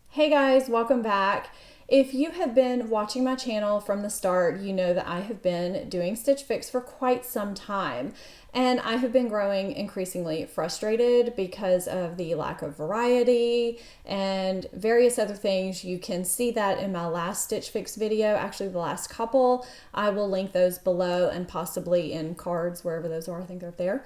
Hey guys, welcome back. If you have been watching my channel from the start, you know that I have been doing Stitch Fix for quite some time, and I have been growing increasingly frustrated because of the lack of variety and various other things. You can see that in my last Stitch Fix video, actually the last couple. I will link those below and possibly in cards, wherever those are. I think they're there.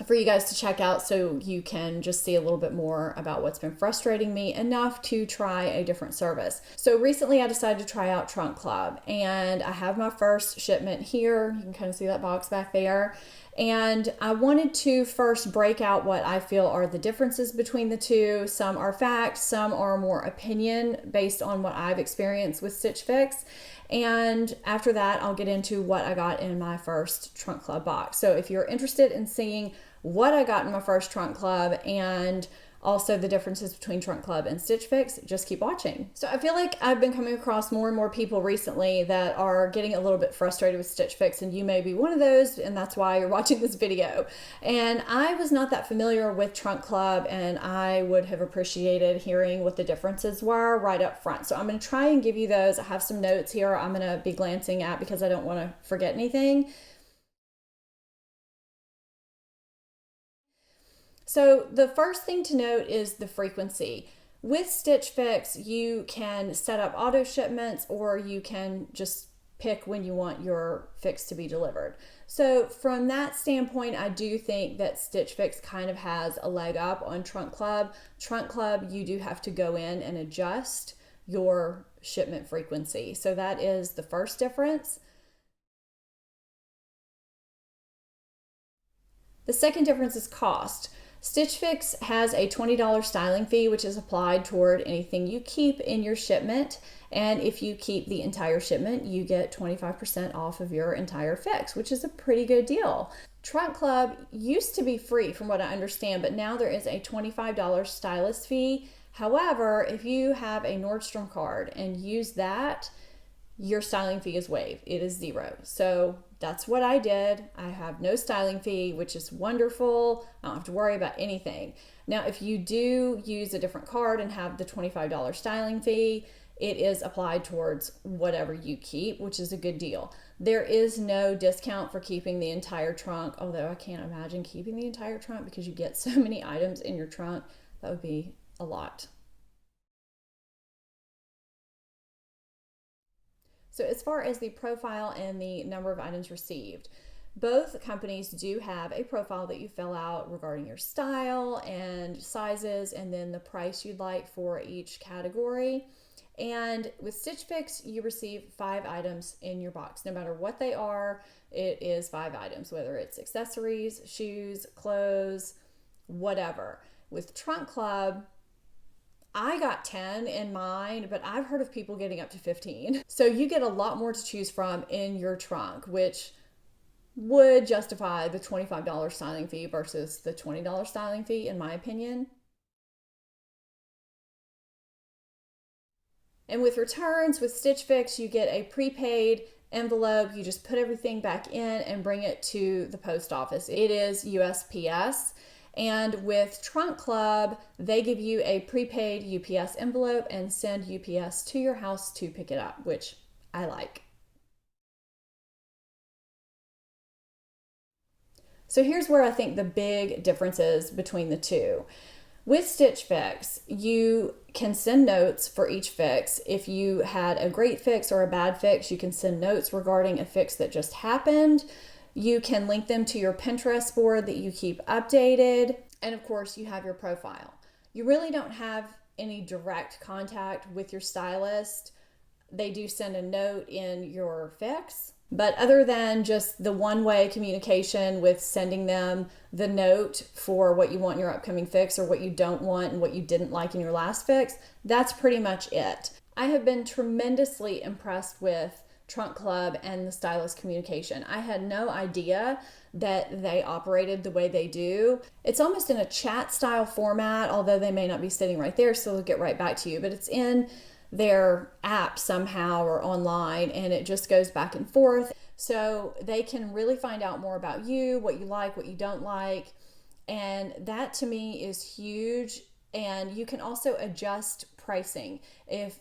For you guys to check out so you can just see a little bit more about what's been frustrating me enough to try a different service. So recently I decided to try out Trunk Club, and I have my first shipment here. You can kind of see that box back there. And I wanted to first break out what I feel are the differences between the two. Some are fact, some are more opinion based on what I've experienced with Stitch Fix. And after that, I'll get into what I got in my first Trunk Club box. So if you're interested in seeing what I got in my first Trunk Club and also the differences between Trunk Club and Stitch Fix, just keep watching. So I feel like I've been coming across more and more people recently that are getting a little bit frustrated with Stitch Fix, and you may be one of those, and that's why you're watching this video. And I was not that familiar with Trunk Club, and I would have appreciated hearing what the differences were right up front. So I'm going to try and give you those. I have some notes here I'm going to be glancing at because I don't want to forget anything. So the first thing to note is the frequency. With Stitch Fix, you can set up auto shipments, or you can just pick when you want your fix to be delivered. So from that standpoint, I do think that Stitch Fix kind of has a leg up on Trunk Club. Trunk Club, you do have to go in and adjust your shipment frequency. So that is the first difference. The second difference is cost. Stitch Fix has a $20 styling fee, which is applied toward anything you keep in your shipment. And if you keep the entire shipment, you get 25% off of your entire fix, which is a pretty good deal. Trunk Club used to be free from what I understand, but now there is a $25 stylist fee. However, if you have a Nordstrom card and use that, your styling fee is waived. It is $0. So that's what I did. I have no styling fee, which is wonderful. I don't have to worry about anything. Now, if you do use a different card and have the $25 styling fee, it is applied towards whatever you keep, which is a good deal. There is no discount for keeping the entire trunk, although I can't imagine keeping the entire trunk because you get so many items in your trunk. That would be a lot. So as far as the profile and the number of items received, both companies do have a profile that you fill out regarding your style and sizes, and then the price you'd like for each category. And with Stitch Fix, you receive 5 items in your box. No matter what they are, it is 5 items, whether it's accessories, shoes, clothes, whatever. With Trunk Club, I got 10 in mine, but I've heard of people getting up to 15. So you get a lot more to choose from in your trunk, which would justify the $25 styling fee versus the $20 styling fee, in my opinion. And with returns, with Stitch Fix, you get a prepaid envelope. You just put everything back in and bring it to the post office. It is USPS. And with Trunk Club, they give you a prepaid UPS envelope and send UPS to your house to pick it up, which I like. So here's where I think the big difference is between the two. With Stitch Fix, you can send notes for each fix. If you had a great fix or a bad fix, you can send notes regarding a fix that just happened. You can link them to your Pinterest board that you keep updated. And of course, you have your profile. You really don't have any direct contact with your stylist. They do send a note in your fix. But other than just the one-way communication with sending them the note for what you want in your upcoming fix or what you don't want and what you didn't like in your last fix, that's pretty much it. I have been tremendously impressed with Trunk Club and the stylist communication. I had no idea that they operated the way they do. It's almost in a chat style format, although they may not be sitting right there, so they'll get right back to you, but it's in their app somehow or online, and it just goes back and forth. So they can really find out more about you, what you like, what you don't like. And that to me is huge. And you can also adjust pricing. If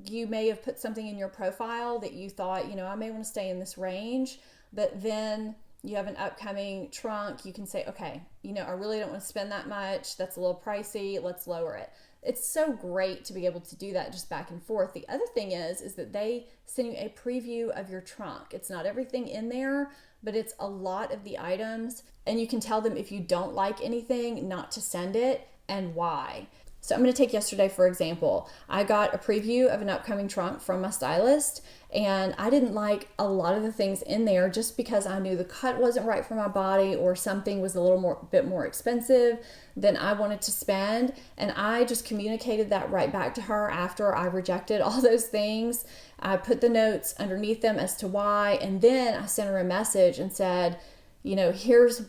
you may have put something in your profile that you thought, I may want to stay in this range, but then you have an upcoming trunk, you can say, okay, I really don't want to spend that much. That's a little pricey. Let's lower it. It's so great to be able to do that just back and forth. The other thing is that they send you a preview of your trunk. It's not everything in there, but it's a lot of the items. And you can tell them if you don't like anything, not to send it and why. So I'm going to take yesterday, for example. I got a preview of an upcoming trunk from my stylist, and I didn't like a lot of the things in there just because I knew the cut wasn't right for my body, or something was a bit more expensive than I wanted to spend. And I just communicated that right back to her after I rejected all those things. I put the notes underneath them as to why, and then I sent her a message and said, here's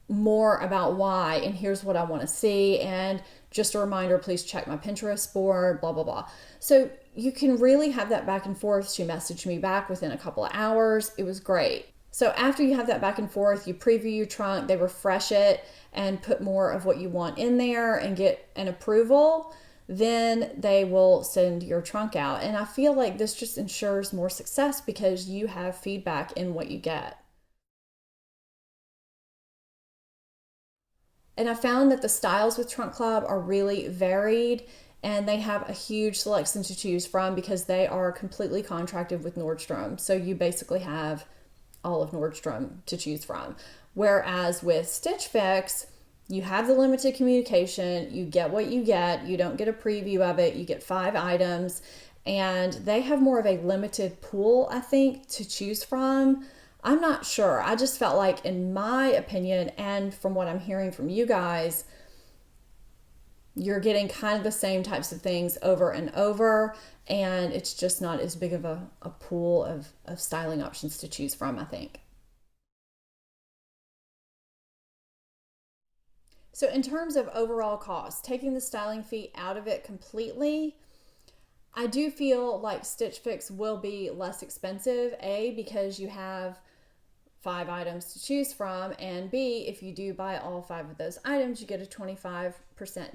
more about why, and here's what I want to see, and just a reminder, please check my Pinterest board, blah, blah, blah. So you can really have that back and forth. She messaged me back within a couple of hours. It was great. So after you have that back and forth, you preview your trunk, they refresh it and put more of what you want in there and get an approval, then they will send your trunk out. And I feel like this just ensures more success because you have feedback in what you get. And I found that the styles with Trunk Club are really varied, and they have a huge selection to choose from because they are completely contracted with Nordstrom. So you basically have all of Nordstrom to choose from. Whereas with Stitch Fix, you have the limited communication, you get what you get, you don't get a preview of it, you get 5 items, and they have more of a limited pool, I think, to choose from. I'm not sure. I just felt like, in my opinion, and from what I'm hearing from you guys, you're getting kind of the same types of things over and over, and it's just not as big of a pool of styling options to choose from, I think. So in terms of overall cost, taking the styling fee out of it completely, I do feel like Stitch Fix will be less expensive, A, because you have 5 items to choose from, and B, if you do buy all 5 of those items, you get a 25%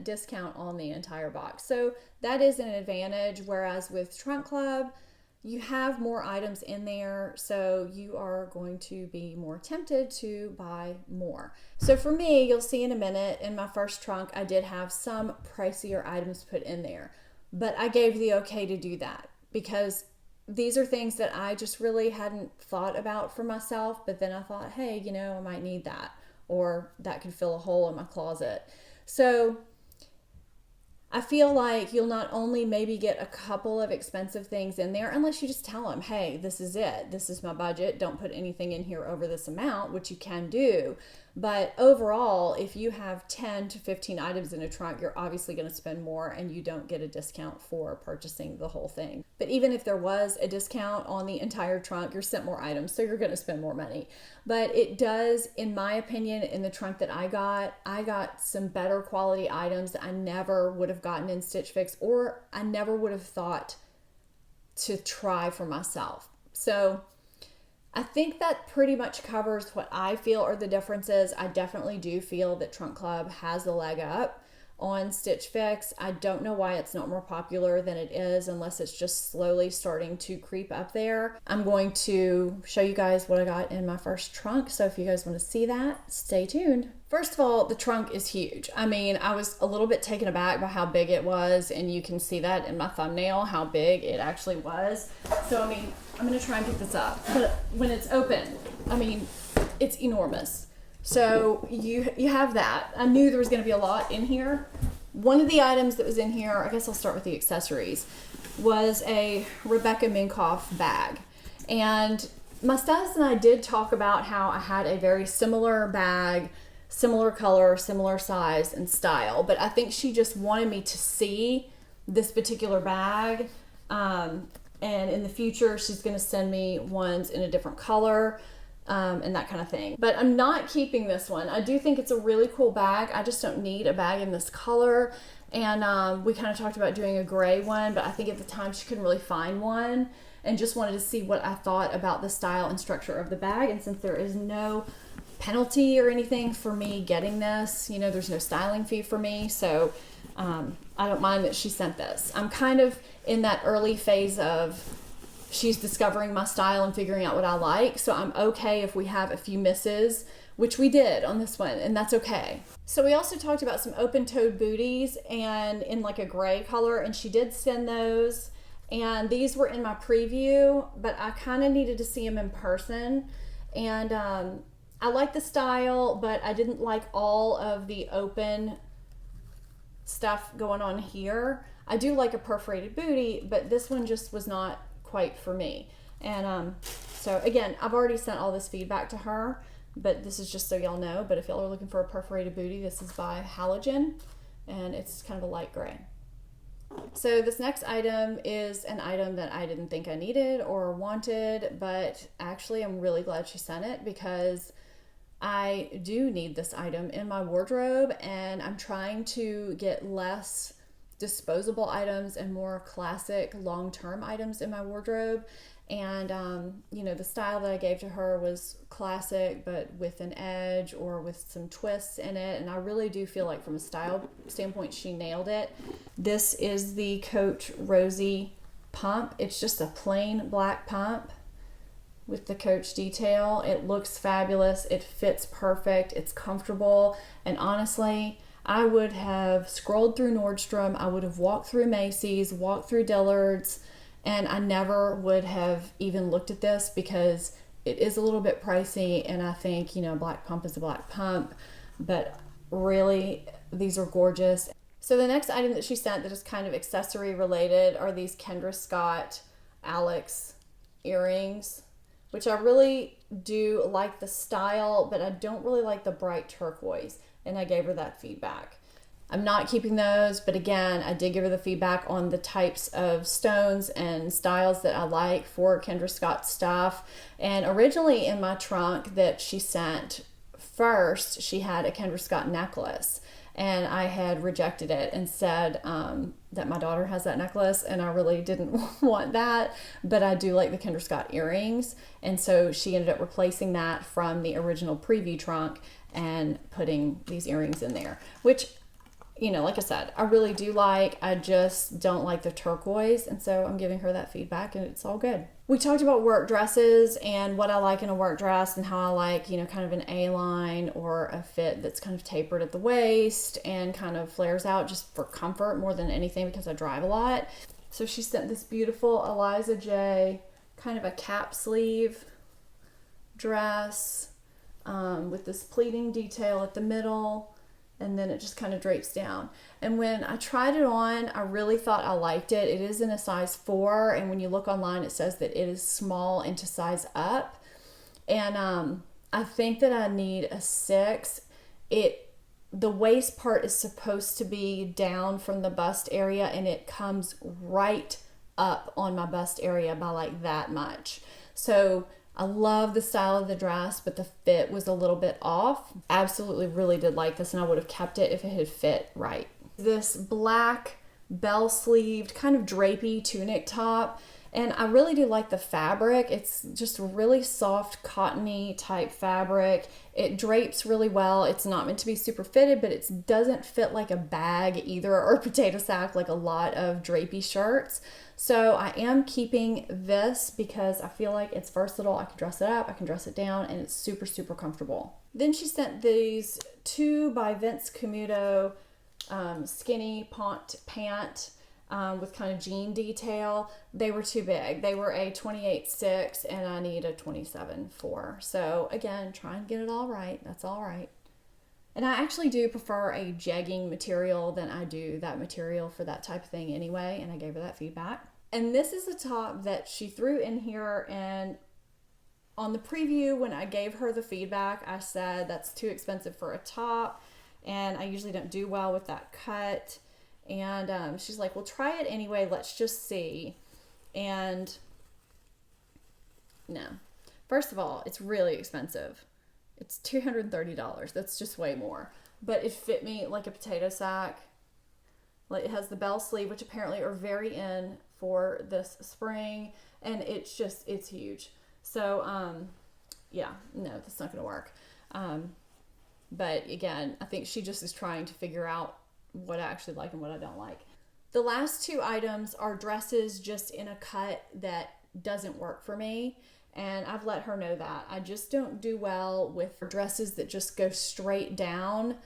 discount on the entire box. So that is an advantage, whereas with Trunk Club, you have more items in there, so you are going to be more tempted to buy more. So for me, you'll see in a minute, in my first trunk, I did have some pricier items put in there, but I gave the okay to do that because these are things that I just really hadn't thought about for myself, but then I thought, hey, I might need that, or that could fill a hole in my closet. So I feel like you'll not only maybe get a couple of expensive things in there, unless you just tell them, hey, this is it. This is my budget. Don't put anything in here over this amount, which you can do. But overall, if you have 10 to 15 items in a trunk, you're obviously going to spend more, and you don't get a discount for purchasing the whole thing. But even if there was a discount on the entire trunk, you're sent more items, so you're going to spend more money. But it does, in my opinion, in the trunk that I got some better quality items that I never would have gotten in Stitch Fix, or I never would have thought to try for myself. So I think that pretty much covers what I feel are the differences. I definitely do feel that Trunk Club has the leg up on Stitch Fix. I don't know why it's not more popular than it is, unless it's just slowly starting to creep up there. I'm going to show you guys what I got in my first trunk, so if you guys want to see that, stay tuned. First of all, the trunk is huge. I mean, I was a little bit taken aback by how big it was, and you can see that in my thumbnail, how big it actually was. So, I mean, I'm going to try and pick this up, but when it's open, I mean, it's enormous. So you have that. I knew there was going to be a lot in here. One of the items that was in here, I guess I'll start with the accessories, was a Rebecca Minkoff bag. And my stylist and I did talk about how I had a very similar bag, similar color, similar size and style, but I think she just wanted me to see this particular bag. And in the future, she's going to send me ones in a different color. And that kind of thing. But I'm not keeping this one. I do think it's a really cool bag. I just don't need a bag in this color. And we kind of talked about doing a gray one, but I think at the time she couldn't really find one, and just wanted to see what I thought about the style and structure of the bag. And since there is no penalty or anything for me getting this. You know, there's no styling fee for me, so I don't mind that she sent this. I'm kind of in that early phase of she's discovering my style and figuring out what I like, so I'm okay if we have a few misses, which we did on this one, and that's okay. So we also talked about some open-toed booties and in like a gray color, and she did send those, and these were in my preview, but I kind of needed to see them in person. And I like the style, but I didn't like all of the open stuff going on here. I do like a perforated booty, but this one just was not quite for me. And so again, I've already sent all this feedback to her, but this is just so y'all know. But if y'all are looking for a perforated booty, this is by Halogen, and it's kind of a light gray. So this next item is an item that I didn't think I needed or wanted, but actually I'm really glad she sent it because I do need this item in my wardrobe, and I'm trying to get less disposable items and more classic long-term items in my wardrobe. And you know, the style that I gave to her was classic but with an edge or with some twists in it, and I really do feel like from a style standpoint she nailed it. This is the Coach Rosy pump. It's just a plain black pump with the Coach detail. It looks fabulous, it fits perfect, it's comfortable, and honestly I would have scrolled through Nordstrom, I would have walked through Macy's, walked through Dillard's, and I never would have even looked at this because it is a little bit pricey, and I think, you know, black pump is a black pump, but really these are gorgeous. So the next item that she sent that is kind of accessory related are these Kendra Scott Alex earrings, which I really do like the style, but I don't really like the bright turquoise, and I gave her that feedback. I'm not keeping those, but again, I did give her the feedback on the types of stones and styles that I like for Kendra Scott stuff. And originally in my trunk that she sent first, she had a Kendra Scott necklace, and I had rejected it and said that my daughter has that necklace and I really didn't want that, but I do like the Kendra Scott earrings. And so she ended up replacing that from the original preview trunk and putting these earrings in there, which, you know, like I said, I really do like. I just don't like the turquoise, and so I'm giving her that feedback, and it's all good. We talked about work dresses and what I like in a work dress and how I like, you know, kind of an A-line or a fit that's kind of tapered at the waist and kind of flares out just for comfort more than anything because I drive a lot. So she sent this beautiful Eliza J kind of a cap sleeve dress with this pleating detail at the middle, and then it just kind of drapes down. And when I tried it on, I really thought I liked it. It is in a size 4, and when you look online, it says that it is small into size up. And I think that I need a 6. The waist part is supposed to be down from the bust area, and it comes right up on my bust area by like that much. So I love the style of the dress, but the fit was a little bit off. Absolutely really did like this, and I would have kept it if it had fit right. This black bell-sleeved kind of drapey tunic top, and I really do like the fabric. It's just a really soft cottony type fabric. It drapes really well. It's not meant to be super fitted, but it doesn't fit like a bag either or a potato sack like a lot of drapey shirts. So I am keeping this because I feel like it's versatile. I can dress it up, I can dress it down, and it's super, super comfortable. Then she sent these 2 by Vince Camuto skinny pant with kind of jean detail. They were too big. They were a 28.6 and I need a 27.4. So again, try and get it all right. That's all right. And I actually do prefer a jegging material than I do that material for that type of thing anyway, and I gave her that feedback. And this is a top that she threw in here, and on the preview when I gave her the feedback, I said that's too expensive for a top, and I usually don't do well with that cut. And she's like, well, try it anyway, let's just see. And no. First of all, it's really expensive. It's $230. That's just way more. But it fit me like a potato sack. Like, it has the bell sleeve, which apparently are very in for this spring. And it's huge. So, yeah, no, that's not going to work. But again, I think she just is trying to figure out what I actually like and what I don't like. The last two items are dresses just in a cut that doesn't work for me. And I've let her know that. I just don't do well with dresses that just go straight down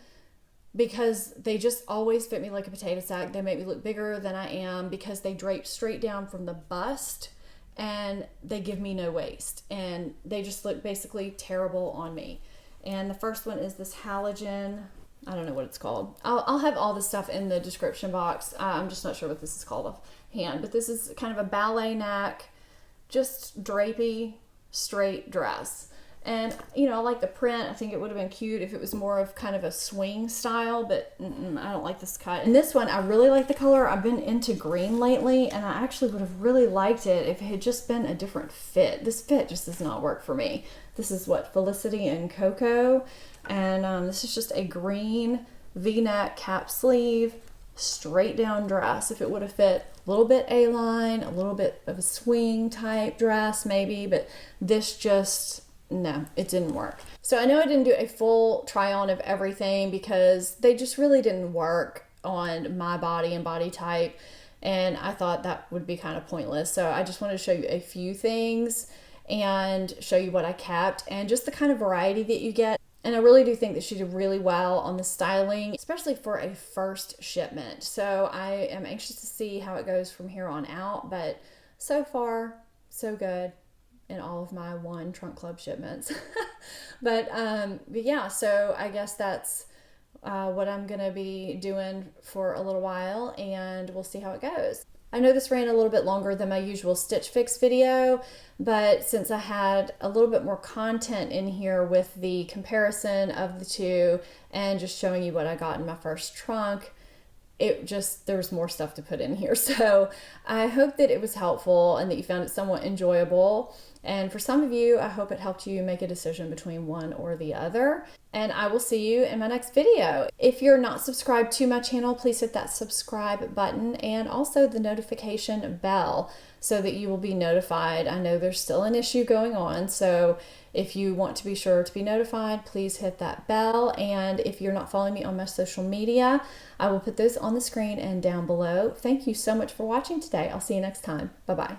because they just always fit me like a potato sack. They make me look bigger than I am because they drape straight down from the bust and they give me no waist. And they just look basically terrible on me. And the first one is this halogen. I don't know what it's called. I'll have all this stuff in the description box. I'm just not sure what this is called offhand. But this is kind of a ballet neck, just drapey, straight dress. And, you know, I like the print. I think it would have been cute if it was more of kind of a swing style, but I don't like this cut. And this one, I really like the color. I've been into green lately, and I actually would have really liked it if it had just been a different fit. This fit just does not work for me. This is what, Felicity and Cocoa. And this is just a green V-neck cap sleeve, straight down dress. If it would have fit a little bit A-line, a little bit of a swing type dress maybe, but this just... no, it didn't work. So I know I didn't do a full try on of everything because they just really didn't work on my body and body type. And I thought that would be kind of pointless. So I just wanted to show you a few things and show you what I kept and just the kind of variety that you get. And I really do think that she did really well on the styling, especially for a first shipment. So I am anxious to see how it goes from here on out. But so far, so good in all of my one Trunk Club shipments. but yeah, so I guess that's what I'm gonna be doing for a little while, and we'll see how it goes. I know this ran a little bit longer than my usual Stitch Fix video, but since I had a little bit more content in here with the comparison of the two and just showing you what I got in my first trunk, there was more stuff to put in here. So I hope that it was helpful and that you found it somewhat enjoyable. And for some of you, I hope it helped you make a decision between one or the other. And I will see you in my next video. If you're not subscribed to my channel, please hit that subscribe button and also the notification bell so that you will be notified. I know there's still an issue going on, so if you want to be sure to be notified, please hit that bell. And if you're not following me on my social media, I will put those on the screen and down below. Thank you so much for watching today. I'll see you next time. Bye-bye.